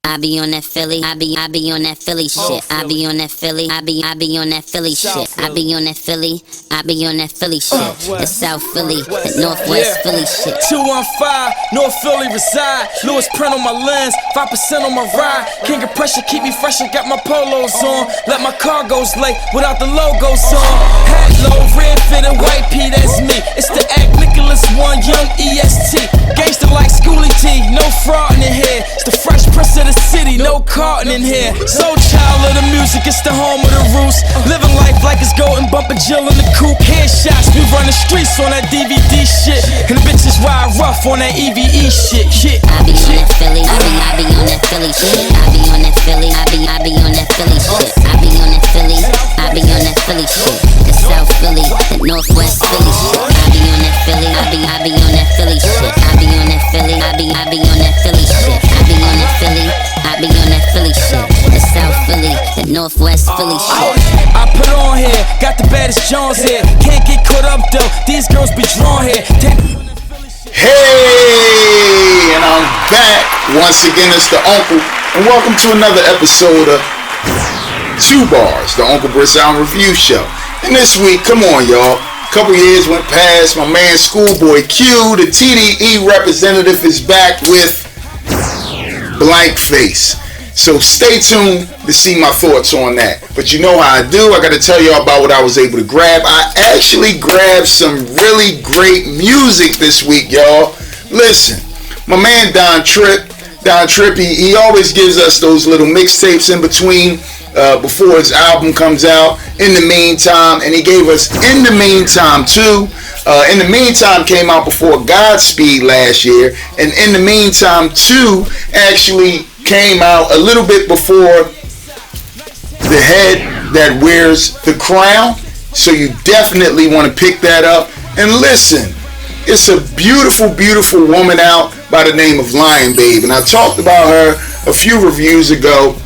I be on that Philly. I be on that Philly shit. I be on that Philly. I be on that Philly shit. I be on that Philly. I be on that Philly shit. The South Philly, the Northwest Philly shit. 215, North Philly reside. Lewis print on my lens, 5% on my ride. King of pressure, keep me fresh. I got my polos on. Let my cargoes lay without the logos on. Hat low, red fitted, white P, that's me. It's the Act Nicholas 1, young EST. Gangsta like Schooly T, no fraud in here. It's the Fresh Prince of the city, no carton in here. Soul child of the music, it's the home of the roost. Living life like it's golden, bumping Jill in the coupe. Headshots, we run the streets on that DVD shit. And the bitches ride rough on that EVE shit. I be on that Philly, I be on that Philly shit. I be on that Philly, I be on that Philly shit. I be on that Philly, I be on that Philly shit. The South Philly, the Northwest Philly shit. I be on that Philly, I be on that Philly shit. I be on that Philly, I be on that Philly shit. I be on that Philly, I be on that Philly shit. The South Philly, the Northwest Philly shit. I put on here, got the baddest Jones here. Can't get caught up though, these girls be drawn here. Hey, and I'm back once again. It's the Uncle, and welcome to another episode of TUBARS, the Uncle Brisson Review Show. And this week, come on, y'all. A couple years went past. My man ScHoolboy Q, the TDE representative, is back with Blank Face. So stay tuned to see my thoughts on that. But you know how I do. I got to tell y'all about what I was able to grab. I actually grabbed some really great music this week, y'all. Listen, my man Don Trippy, he always gives us those little mixtapes in between before his album comes out. In the Meantime, and he gave us In the Meantime too. In the Meantime came out before Godspeed last year, and In the Meantime 2 actually came out a little bit before The Head That Wears the Crown. So you definitely want to pick that up. And listen, it's a beautiful, beautiful woman out by the name of Lion Babe, and I talked about her a few reviews ago.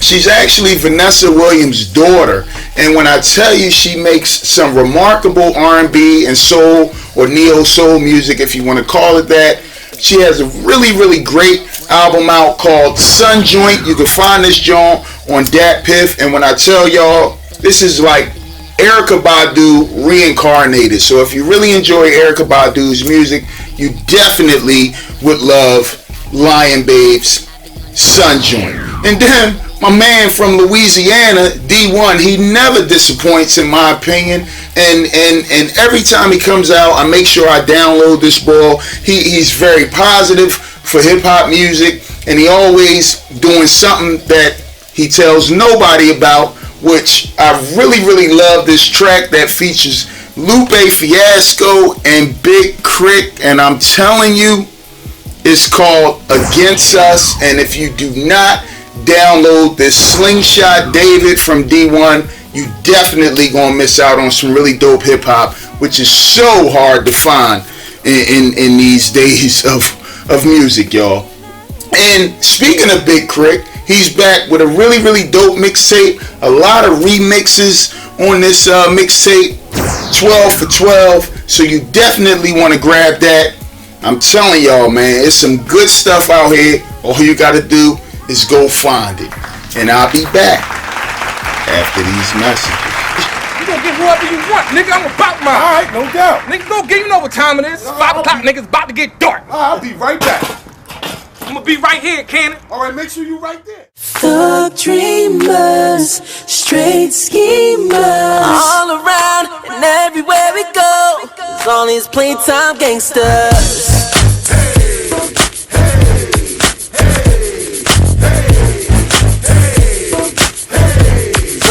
She's actually Vanessa Williams' daughter, and when I tell you she makes some remarkable R&B and soul or neo-soul music, if you want to call it that. She has a really, really great album out called Sun Joint. You can find this joint on Dat Piff, and when I tell y'all, this is like Erykah Badu reincarnated. So if you really enjoy Erykah Badu's music, you definitely would love Lion Babe's Sun Joint. And then my man from Louisiana, D1, he never disappoints in my opinion. And every time he comes out, I make sure I download this ball. He's very positive for hip hop music, and he always doing something that he tells nobody about, which I really, really love this track that features Lupe Fiasco and Big Crit, and I'm telling you, it's called Against Us. And if you do not download this Slingshot David from D1, you definitely gonna miss out on some really dope hip hop, which is so hard to find in these days of music, y'all. And speaking of Big Crit, he's back with a really, really dope mixtape. A lot of remixes on this mixtape, 12 for 12. So you definitely want to grab that. I'm telling y'all, man, it's some good stuff out here. All you gotta do is go find it. And I'll be back after these messages. You gonna get whoever you want, nigga. I'm about mine. Alright, no doubt. Nigga, go get, you know what time it is. It's 5 o'clock, nigga. It's about to get dark. I'll be right back. I'm gonna be right here, Cannon. Alright, make sure you right there. Thug dreamers, straight schemers, all around and everywhere we go. It's all these playtime gangsters.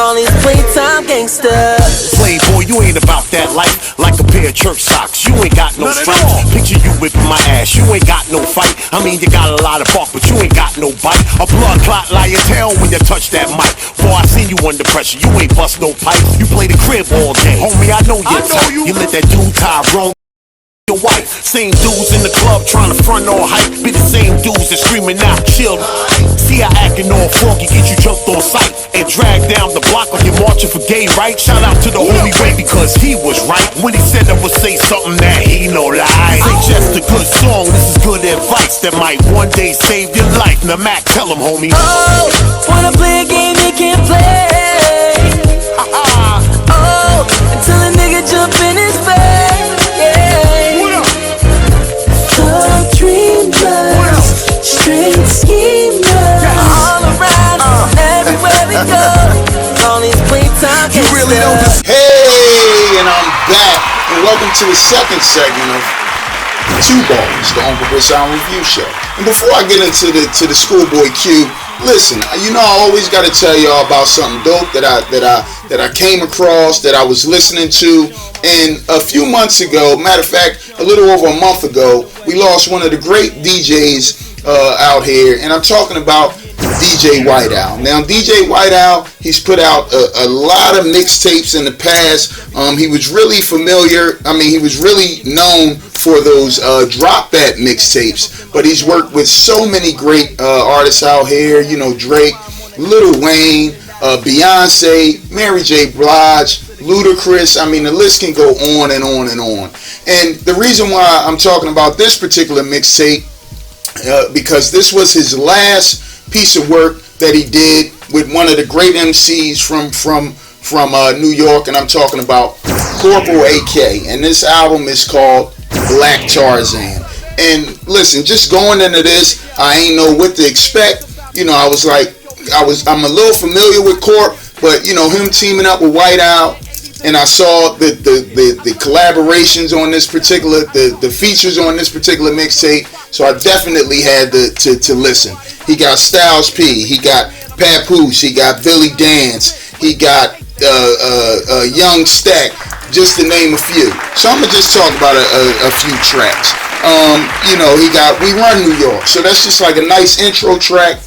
All these playtime gangsters. Playboy, you ain't about that life. Like a pair of church socks, you ain't got no stripes. Picture you whipping my ass, you ain't got no fight. I mean, you got a lot of bark, but you ain't got no bite. A blood clot lie your tail when you touch that mic. Boy, I seen you under pressure, you ain't bust no pipe. You play the crib all day, homie. I know you're tight. You let that dude tie wrong. Your wife, same dudes in the club trying to front all hype. Be the same dudes that screaming out, chill. See, See how acting all funky get you jumped on sight and dragged down the block like you're marching for gay rights. Shout out to the homie Ray because he was right when he said I would say something that he no lie. Ain't just a good song, this is good advice that might one day save your life. Now Mac, tell him, homie. Oh, wanna play a game you can't play. Oh, until a nigga jump in his face. Yeah. What up? Tall dreamers, straight schemers, all around, everywhere we go. All these playtime You really don't just Hey, and I'm back, and welcome to the second segment of TUBARS, the Uncle Chris Sound Review Show. And before I get into the ScHoolboy Q, listen, you know I always got to tell y'all about something dope that I came across, that I was listening to, and a few months ago, matter of fact, a little over a month ago, we lost one of the great DJs out here, and I'm talking about DJ White Owl. Now, DJ White Owl, he's put out a lot of mixtapes in the past. He was really familiar. I mean, he was really known for those drop that mixtapes. But he's worked with so many great artists out here. You know, Drake, Lil Wayne, Beyonce, Mary J. Blige, Ludacris. I mean, the list can go on and on and on. And the reason why I'm talking about this particular mixtape, because this was his last piece of work that he did with one of the great MCs from New York, and I'm talking about Corporal AK. And this album is called Black Tarzan. And listen, just going into this, I ain't know what to expect. You know, I'm a little familiar with Corp, but you know, him teaming up with White Owl, and I saw the collaborations on this particular, the features on this particular mixtape, so I definitely had to listen. He got Styles P, he got Papoose, he got Billy Dance, he got Young Stack, just to name a few. So I'm gonna just talk about a few tracks. You know, he got We Run New York, so that's just like a nice intro track,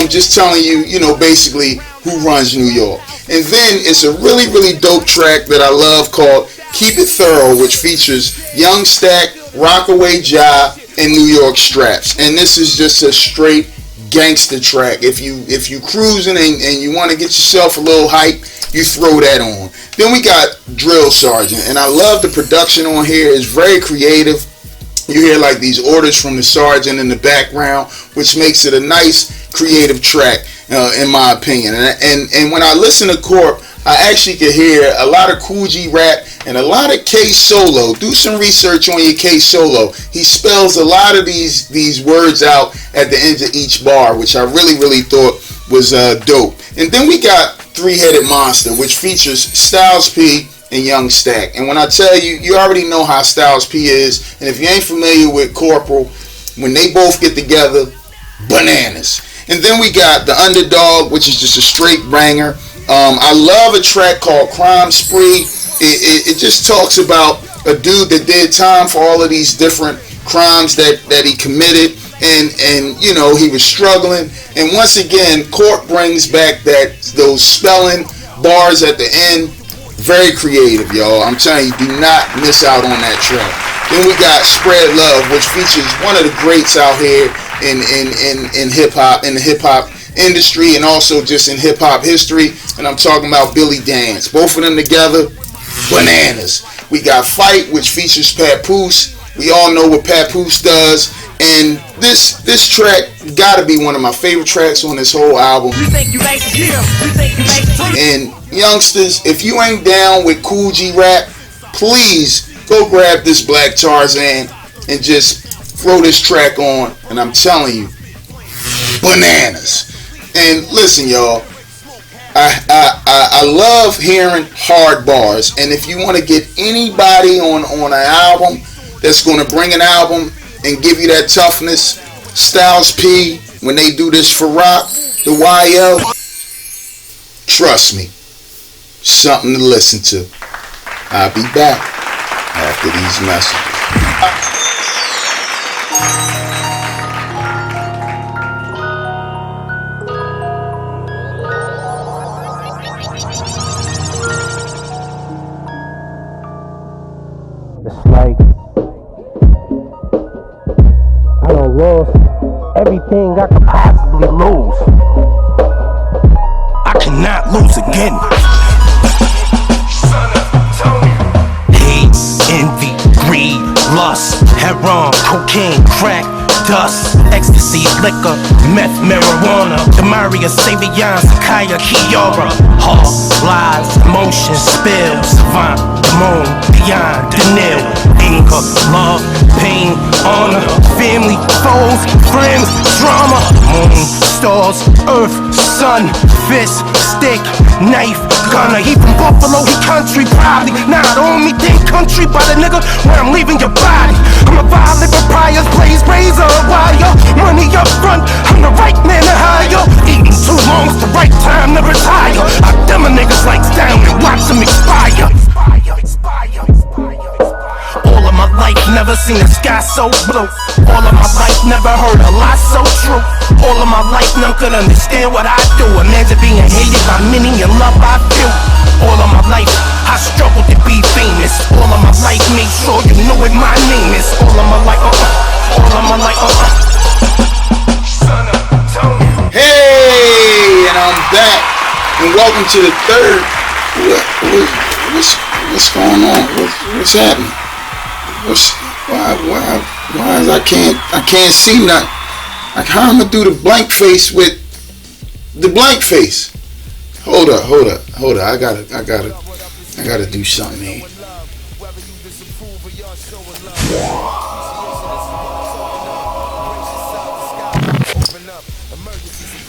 just telling you, you know, basically who runs New York. And then it's a really, really dope track that I love called Keep It Thorough, which features Young Stack, Rockaway Ja, and New York Straps. And this is just a straight gangster track. If you cruising and you want to get yourself a little hype, you throw that on. Then we got Drill Sergeant, and I love the production on here. It's very creative. You hear like these orders from the sergeant in the background, which makes it a nice creative track, in my opinion. And when I listen to Corp, I actually could hear a lot of Cool G rap and a lot of K Solo. Do some research on your K Solo. He spells a lot of these words out at the end of each bar, which I really thought was dope. And then we got Three-Headed Monster, which features Styles P and Young Stack. And when I tell you, you already know how Styles P is. And if you ain't familiar with Corporal, when they both get together, bananas. And then we got The Underdog, which is just a straight banger. I love a track called Crime Spree. It just talks about a dude that did time for all of these different crimes that he committed, and you know, he was struggling. And once again, Corp brings back those spelling bars at the end. Very creative, y'all. I'm telling you, do not miss out on that track. Then we got Spread Love, which features one of the greats out here in hip hop, in the hip hop industry, and also just in hip hop history. And I'm talking about Billy Dance. Both of them together, bananas. We got Fight, which features Papoose. We all know what Papoose does, and this track gotta be one of my favorite tracks on this whole album. And youngsters, if you ain't down with Cool G rap, please go grab this Black Tarzan and just throw this track on, and I'm telling you, bananas. And listen, y'all, I love hearing hard bars, and if you want to get anybody on an album that's going to bring an album and give you that toughness, Styles P, when they do this for rock, the YL, trust me, something to listen to. I'll be back after these messages. It's like I done lost everything I could possibly lose. again. Hate, envy, greed, lust, heroin, cocaine, crack, dust, ecstasy, liquor, meth, marijuana, Demaria, Savion, Sakaya, Kiara, heart, lies, emotions, spill, savant, Damone, beyond, Danil, anger, love, pain, honor, family, foes, friends, drama, moon, stars, earth, sun, fist, stick, knife, gunner. He from Buffalo, he country, probably not on me, think country by the nigga where I'm leaving your body. I'm a violent proprietor, blaze razor wire, money up front, I'm the right man to hire. Eating too long's the right time to retire. I dumb a niggas lights down and watch them expire. All of my life never seen a sky so blue. All of my life never heard a lie so true. All of my life none could understand what I do. Imagine being hated by many and loved by few. All of my life I struggled to be famous. All of my life make sure you know what my name is. All of my life, all of my life, Hey, and I'm back, and welcome to the third. What's going on? What's happening? Why is I can't see nothing? Like, how I'm gonna do the blank face with the blank face? Hold up. I gotta do something here.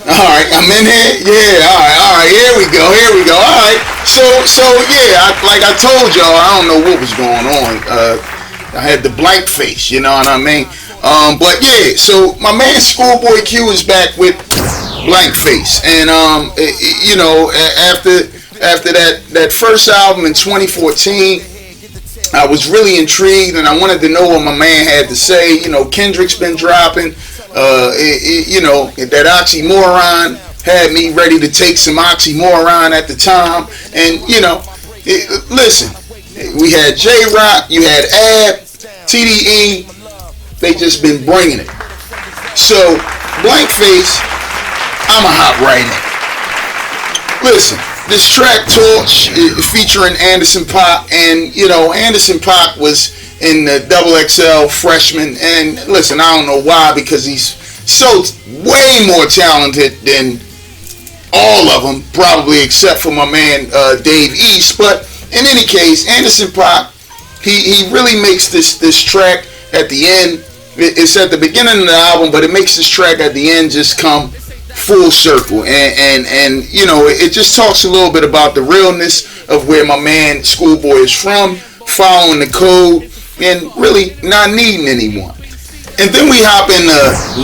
Alright, I'm in here. Yeah, alright, here we go. Alright. So yeah, like I told y'all, I don't know what was going on. I had the blank face, you know what I mean? But yeah, so my man ScHoolboy Q is back with blank face. And you know, after that first album in 2014, I was really intrigued and I wanted to know what my man had to say. You know, Kendrick's been dropping. You know, that oxymoron had me ready to take some oxymoron at the time. And, you know, listen, we had J-Rock, you had Ab, TDE, they just been bringing it. So, Blankface, I'ma hop right in. Listen, this track Torch featuring Anderson .Paak, and, you know, Anderson .Paak was in the XXL freshman, and listen, I don't know why, because he's so way more talented than all of them, probably except for my man Dave East. But in any case, Anderson .Paak, he really makes this track at the end. It's at the beginning of the album, but it makes this track at the end just come full circle, and you know, it just talks a little bit about the realness of where my man ScHoolboy is from, following the code, and really not needing anyone. And then we hop into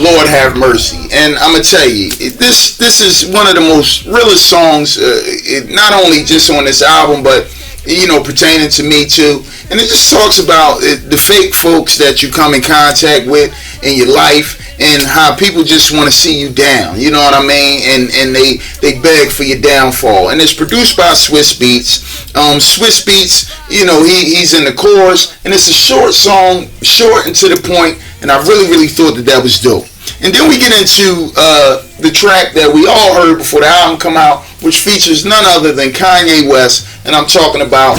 Lord Have Mercy, and I'm gonna tell you, this is one of the most realest songs, not only just on this album, but you know, pertaining to me too. And it just talks about the fake folks that you come in contact with in your life, and how people just want to see you down, you know what I mean, and they beg for your downfall. And it's produced by Swiss Beats. Swiss Beats, you know, he's in the chorus, and it's a short song, short and to the point, and I really thought that was dope. And then we get into the track that we all heard before the album come out, which features none other than Kanye West, and I'm talking about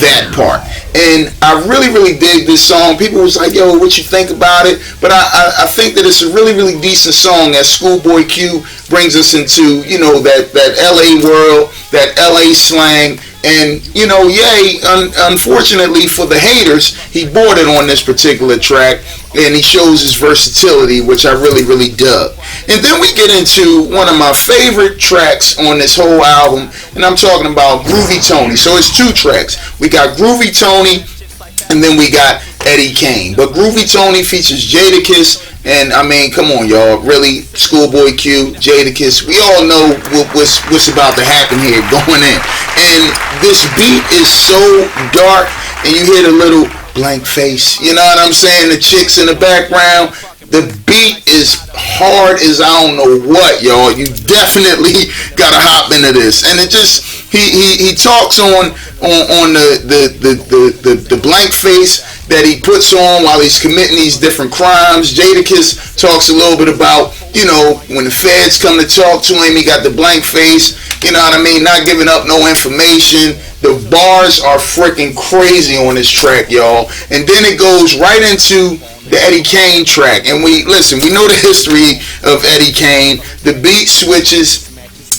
That Part. And I really dig this song. People was like, yo, what you think about it? But I think that it's a really decent song as ScHoolboy Q brings us into, you know, that LA world, that LA slang. And, you know, yay, unfortunately for the haters, he boarded on this particular track, and he shows his versatility, which I really dug. And then we get into one of my favorite tracks on this whole album, and I'm talking about Groovy Tony. So it's two tracks. We got Groovy Tony, and then we got Eddie Kane. But Groovy Tony features Jadakiss, and I mean, come on, y'all, really, ScHoolboy Q, Jadakiss, we all know what's about to happen here going in. And this beat is so dark, and you hear the little blank face, you know what I'm saying, the chicks in the background. The beat is hard as I don't know what, y'all. You definitely gotta hop into this. And it just, he talks on the blank face that he puts on while he's committing these different crimes. Jadakiss talks a little bit about, you know, when the feds come to talk to him, he got the blank face, you know what I mean, not giving up no information. The bars are freaking crazy on this track, y'all. And then it goes right into the Eddie Kane track. And we know the history of Eddie Kane. The beat switches,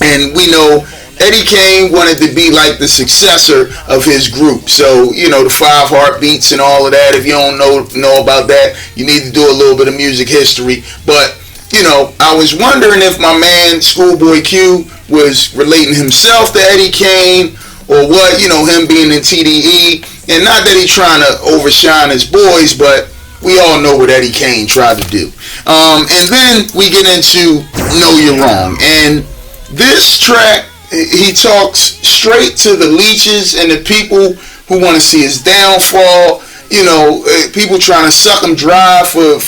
and we know Eddie Kane wanted to be like the successor of his group. So, you know, the 5 Heartbeats and all of that. If you don't know about that, you need to do a little bit of music history. But, you know, I was wondering if my man ScHoolboy Q was relating himself to Eddie Kane, or what, you know, him being in TDE. And not that he's trying to overshine his boys, but we all know what Eddie Kane tried to do. And then we get into Know You're Wrong. And this track, he talks straight to the leeches and the people who want to see his downfall. You know, people trying to suck him dry for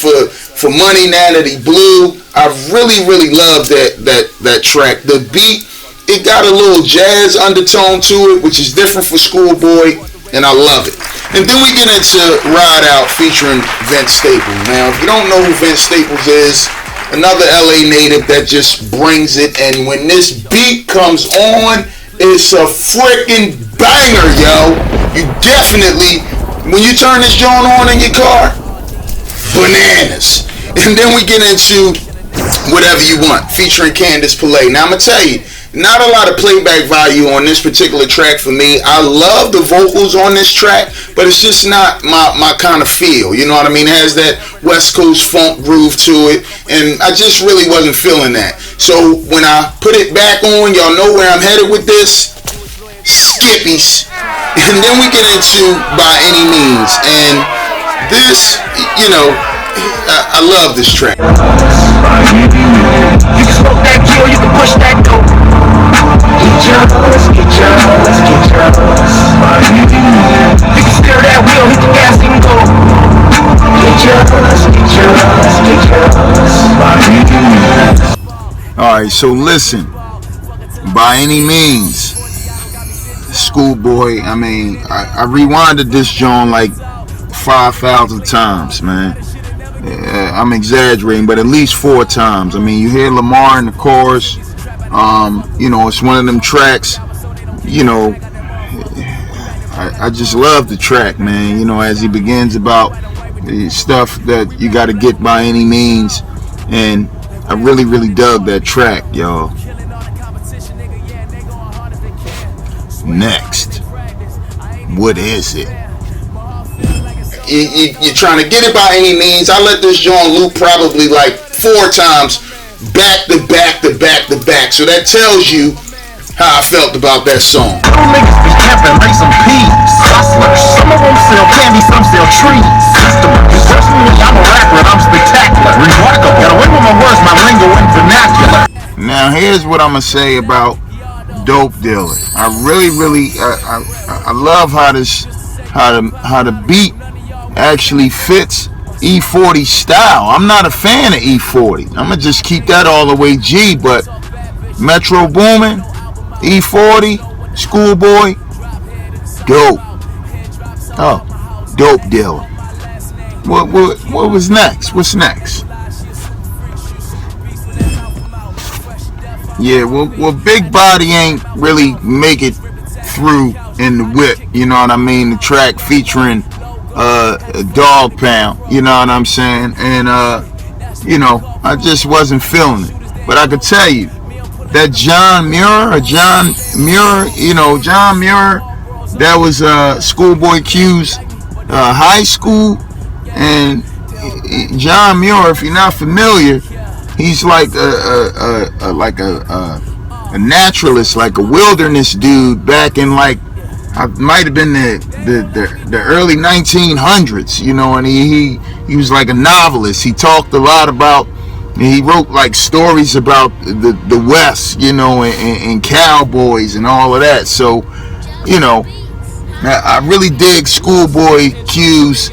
money now that he blew. I really love that track. The beat, it got a little jazz undertone to it, which is different for ScHoolboy, and I love it. And then we get into Ride Out featuring Vince Staples. Now, if you don't know who Vince Staples is, another LA native that just brings it. And when this beat comes on, it's a freaking banger, yo. You definitely, when you turn this joint on in your car, bananas. And then we get into Whatever You Want featuring Candace Pillay. Now, I'm going to tell you, not a lot of playback value on this particular track for me. I love the vocals on this track, but it's just not my kind of feel. You know what I mean? It has that West Coast funk groove to it, and I just really wasn't feeling that. So when I put it back on, y'all know where I'm headed with this. Skippies. And then we get into By Any Means. And this, you know, I love this track. You can smoke that kill, you can push that dope. Get yours. You can steer that wheel, hit the gas and go. Get yours. Alright, so listen. By Any Means, ScHoolboy, I mean, I rewinded this joint like 5,000 times, man. I'm exaggerating, but at least 4 times. I mean, you hear Lamar in the chorus. You know, it's one of them tracks. You know, I just love the track, man. You know, as he begins about the stuff that you got to get by any means, and I really dug that track, y'all. Next, what is it? You're trying to get it by any means. I let this joint loop probably like 4 times, back to back. So that tells you how I felt about that song. Niggas be camping like some peas. Hustlers, some of them sell candy, some sell trees. Customers, personally, I'm a rapper and I'm spectacular. Remarkable, got away with my words, my lingo and vernacular. Now here's what I'm gonna say about Dope Dealer. I really I love how the beat actually fits E40 style. I'm not a fan of E40. I'm gonna just keep that all the way G, but Metro Boomin, E40, ScHoolboy, dope. Oh, Dope Dealer. What was next? What's next? Yeah, well, Big Body ain't really make it through in the whip. You know what I mean? The track featuring Dog Pound. You know what I'm saying? And you know, I just wasn't feeling it. But I could tell you that John Muir, you know, John Muir, that was ScHoolboy Q's high school. And John Muir, if you're not familiar, he's like a naturalist, like a wilderness dude back in like, I might have been the early 1900s, you know, and he was like a novelist. He talked a lot about, he wrote like stories about the West, you know, and cowboys and all of that. So, you know, I really dig ScHoolboy Q's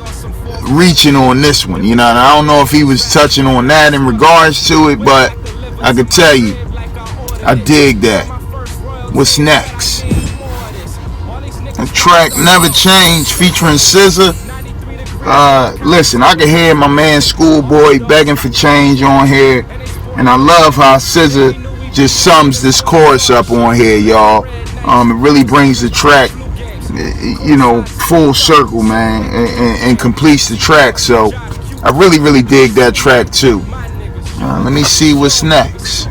reaching on this one, you know, and I don't know if he was touching on that in regards to it, but I could tell you, I dig that. What's next? A track Never Change featuring SZA. Listen, I can hear my man ScHoolboy begging for change on here. And I love how SZA just sums this chorus up on here, y'all. It really brings the track, full circle, man, and completes the track. So I really dig that track too. Let me see what's next.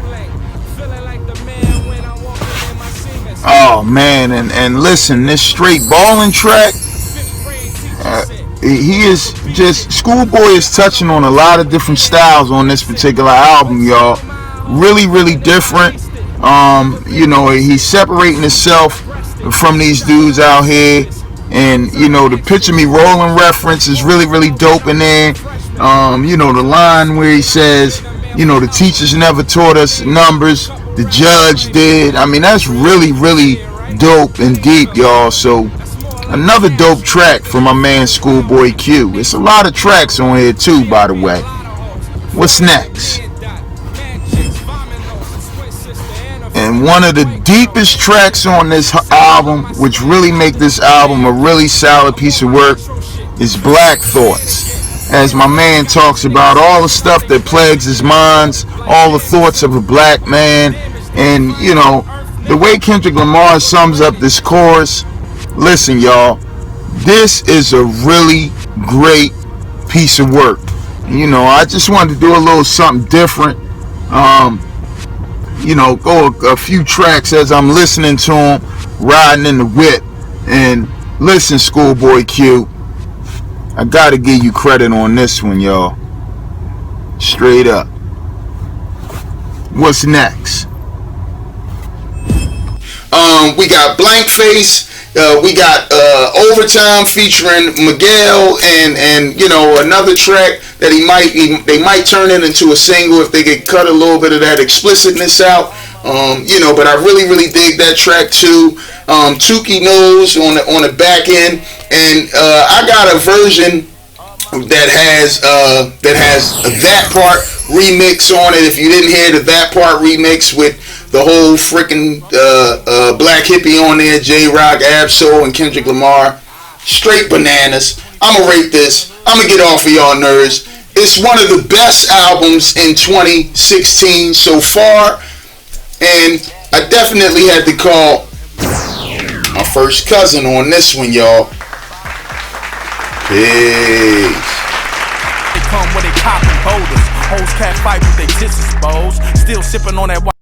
Oh man, and listen, this straight ballin' track, he is just, ScHoolboy is touching on a lot of different styles on this particular album, y'all. Really different. He's separating himself from these dudes out here, and the Picture Me Rolling reference is really dope in there. The line where he says, the teachers never taught us numbers, the judge did. I mean, that's really dope and deep, y'all. So another dope track from my man ScHoolboy Q. It's a lot of tracks on here too, by the way. What's next? And one of the deepest tracks on this album, which really make this album a really solid piece of work, is Black Thoughts. As my man talks about all the stuff that plagues his minds, all the thoughts of a black man, and the way Kendrick Lamar sums up this chorus. Listen, y'all, this is a really great piece of work. I just wanted to do a little something different. Go a few tracks as I'm listening to him, riding in the whip. And listen, ScHoolboy Q, I gotta give you credit on this one, y'all. Straight up. What's next? We got Blank Face. We got Overtime featuring Miguel, and another track that they might turn it into a single if they could cut a little bit of that explicitness out. But I really dig that track too. Tukey Knows on the back end, and I got a version that has that part remix on it. If you didn't hear that part remix with the whole freaking Black Hippie on there, J-Rock, Ab-Soul, and Kendrick Lamar, straight bananas. I'ma rate this. I'ma get off of y'all nerds. It's one of the best albums in 2016 so far, and I definitely had to call my first cousin on this one, y'all. Peace. They come when they poppin' boulders. Hoes cat fight with they tits exposed. Still sipping on that.